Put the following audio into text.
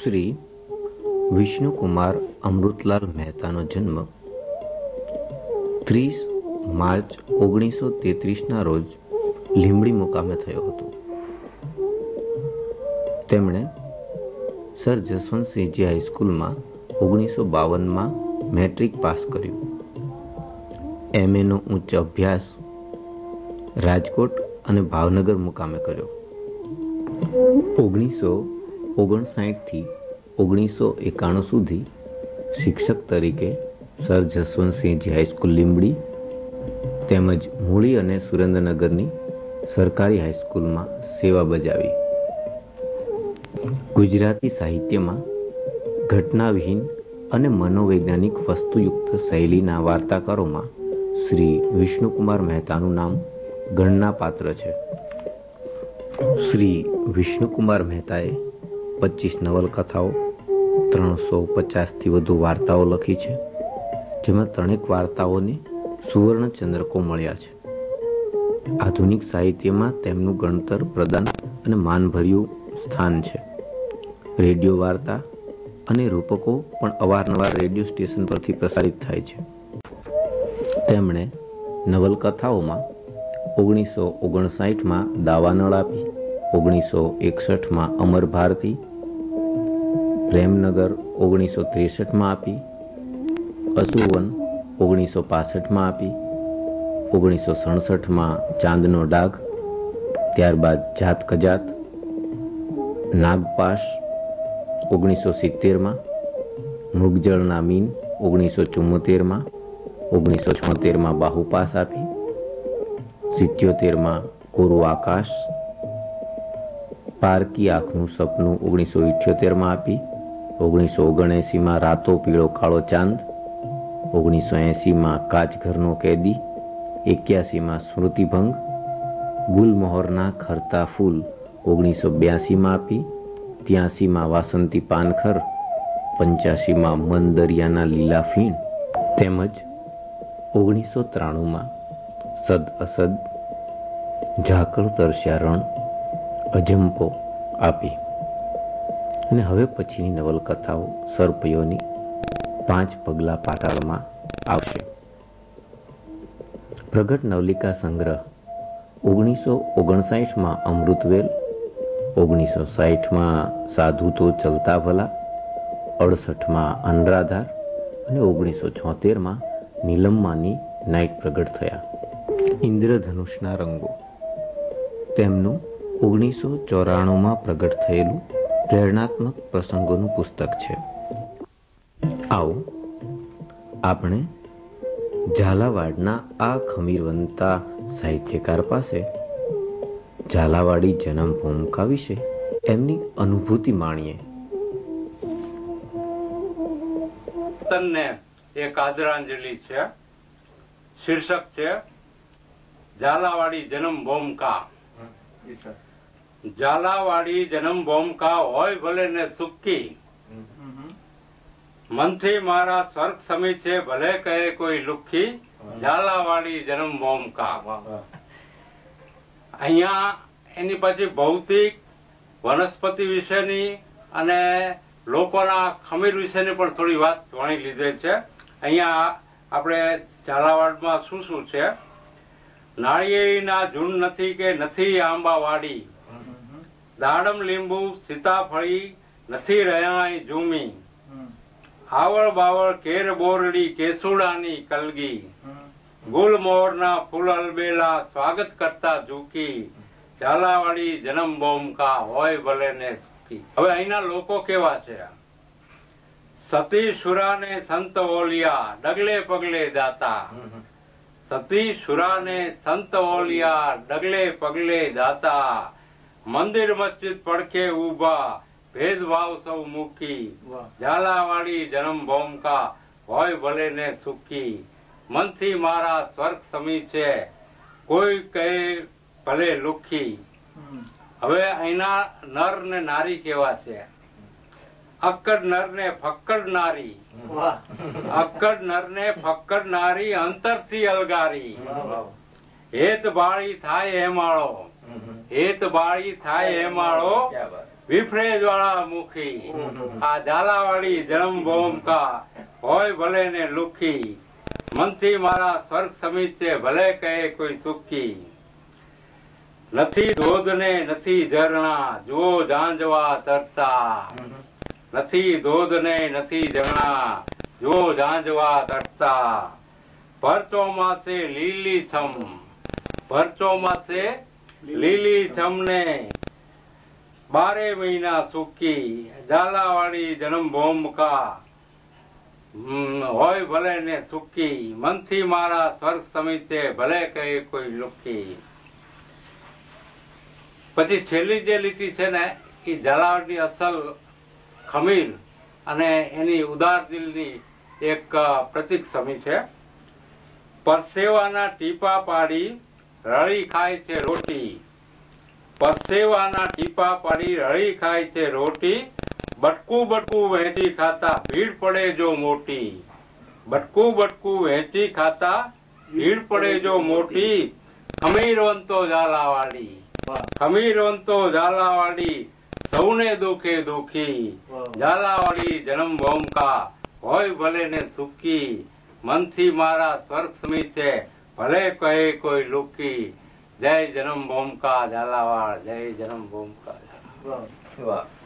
શ્રી વિષ્ણુકુમાર અમૃતલાલ મહેતાનો જન્મ 30 માર્ચ 1933ના રોજ લીંબડી મુકામે થયો હતો. તેમણે સર જસવંતસિંહજી હાઈસ્કૂલમાં 1952માં મેટ્રિક પાસ કર્યું. MA નો ઉચ્ચ અભ્યાસ રાજકોટ અને ભાવનગર મુકામે કર્યો. 1959 થી 1991 સુધી શિક્ષક તરીકે સર જસવંતસિંહજી હાઈસ્કૂલ લીંબડી તેમજ મૂળી અને સુરેન્દ્રનગરની સરકારી હાઈસ્કૂલમાં સેવા બજાવી. ગુજરાતી સાહિત્યમાં ઘટનાવિહીન અને મનોવૈજ્ઞાનિક વસ્તુયુક્ત શૈલીના વાર્તાકારોમાં શ્રી વિષ્ણુકુમાર મહેતાનું નામ ગણના પાત્ર છે. શ્રી વિષ્ણુકુમાર મહેતાએ 25 નવલકથાઓ, 350થી વધુ વાર્તાઓ લખી છે, જેમાં 3 વાર્તાઓને સુવર્ણચંદ્રકો મળ્યા છે. આધુનિક સાહિત્યમાં તેમનું ગણતર પ્રદાન અને માનભર્યું સ્થાન છે. રેડિયો વાર્તા અને રૂપકો પણ અવારનવાર રેડિયો સ્ટેશન પરથી પ્રસારિત થાય છે. તેમણે નવલકથાઓમાં 1959માં દાવાનળ આપી, 1961માં અમર ભારતી, પ્રેમનગર 1963માં આપી, અસુવન 1965માં આપી, 1967માં ચાંદનો ડાઘ, ત્યારબાદ જાત કજાત, નાગપાશ 1970માં, મૃગજળના મીન 1974માં, 1976માં બાહુપાસ આપી, 77માં કોરું આકાશ, પારકી આંખનું સપનું 1978માં આપી, 1979માં રાતો પીળો કાળો ચાંદ, 1980માં કાચઘરનો કેદી, 81માં સ્મૃતિભંગ, ગુલમહોરના ખરતા ફૂલ 1982માં આપી, 83માં વાસંતી પાનખર, 85માં મન દરિયાના લીલા ફીણ તેમજ 1993માં સદ અસદ, ઝાકળ તરસ્યા રણ, અજંપો આપી. અને હવે પછીની નવલકથાઓ સર્પયોની, 5 પગલા પાતાળમાં આવશે. પ્રગટ નવલિકા સંગ્રહ 1959માં અમૃતવેલ, 1960માં સાધુ તો ચલતા ભલા, 68માં અનરાધાર અને 1976માં નીલમ્માની નાઇટ પ્રગટ થયા. ઇન્દ્રધનુષના રંગો તેમનું 1994માં પ્રગટ થયેલું પ્રેરણાત્મક પ્રસંગોનું પુસ્તક છે. આવો આપણે ઝાલાવાડના આ ખમીરવંતા સાહિત્યકાર પાસે ઝાલાવાડી જન્મ ભૂમિકા વિશે એમની અનુભૂતિ માણીએ. તને એક આદરાંજલિ છે. શીર્ષક છે ઝાલાવાડી જન્મ ભૂમિકા. ઝાલાવાડી જન્મ ભૂમિકા હોય ભલે ને સુક્કી, મનથી મારા સ્વર્ગ સમી છે ભલે કહે કોઈ લુખી, ઝાલાવાડી જન્મ ભૂમિકા. અહીંયા એની પછી ભૌતિક વનસ્પતિ વિશેની અને લોકોના ખમીર વિશેની પણ થોડી વાત વણી લીધેલ છે. અહીંયા આપણે ઝાલાવાડમાં શું શું છે? નાળિયેરીના ઝૂંડ નથી કે નથી આંબાવાડી, દાડમ લીંબુ સીતાફળી નથી રહ્યા ઝૂમી, આવળ બાવળ કેર બોરડી કેસુડાની કલગી, ગુલમોહરના ફૂલ અલબેલા સ્વાગત કરતા ઝૂકી, ઝાલાવાડી જન્મ ભૂમિકા હોય ભલે ને સુખી. હવે અહીંના લોકો કેવા છે? સતી સુરાને સંત ઓલિયા ડગલે પગલે દાતા, સતી સુરાને સંત ઓલિયા ડગલે પગલે દાતા, મંદિર મસ્જિદ પડખે ઉભા ભેદભાવ સૌ મૂકી, ઝાલાવાડી જન્મ ભૂમિકા હોય ભલે ને સુખી, મનથી મારા સ્વર્ગ સમી છે કોઈ કહે ભલે લુખી. હવે અહીંના નર ને નારી કેવા છે? અક્કડ નર ને ફક્કડ નારી, અક્કડ નર ને ફક્કડ નારી અંતરથી અલગારી, હેત બાળી થાય હેમાળો, હેત બાળી થાય હેમાળો, વિફરે જ્વાળામુખી આ ઝાલાવાડી જન્મભૂમકા હોય ભલે ને લુખી મનથી મારા સ્વર્ગ સમીચે ભલે કહે કોઈ સુખી નથી ધોધ ને નથી ઝરણા જુઓ ઝાંઝવા તરતા નથી ધોધ ને નથી ઝરણા જુઓ ઝાંઝવા તરતા ભર ચોમાસે લીલી છમ ભર ચોમાસે લીલી છમ ને 12 મહિના સૂકી ઝાલાવાડી જન્મભૂમકા હોય ભલે ને સુખી મનથી મારા સ્વર્ગ સમીચે ભલે કહે કોઈ લુખી પછી છેલ્લી જે લીટી છે ને એ ઝાલાવાડની અસલ ખમીર અને એની ઉદાર દિલની એક પ્રતીક સમી છે પરસેવાના ટીપા પાડી રળી ખાય છે રોટી પરસેવાના ટીપા પાડી રળી ખાય છે રોટી બટકું બટકું વહેંચી ખાતા ભીડ પડે જો મોટી બટકું બટકું વહેંચી ખાતા ભીડ પડે જો મોટી ખમીરવંતો ઝાલાવાડી ખમીરવંતો ઝાલાવાડી સૌને દુખે દુખી ઝાલાવાડી જન્મભૂમકા હોય ભલે ને સુખી મનથી મારા સ્વર્ગ સમીચે ભલે કહે કોઈ લુખી જય જન્મભૂમકા ઝાલાવાડ જય જન્મભૂમકા વાહ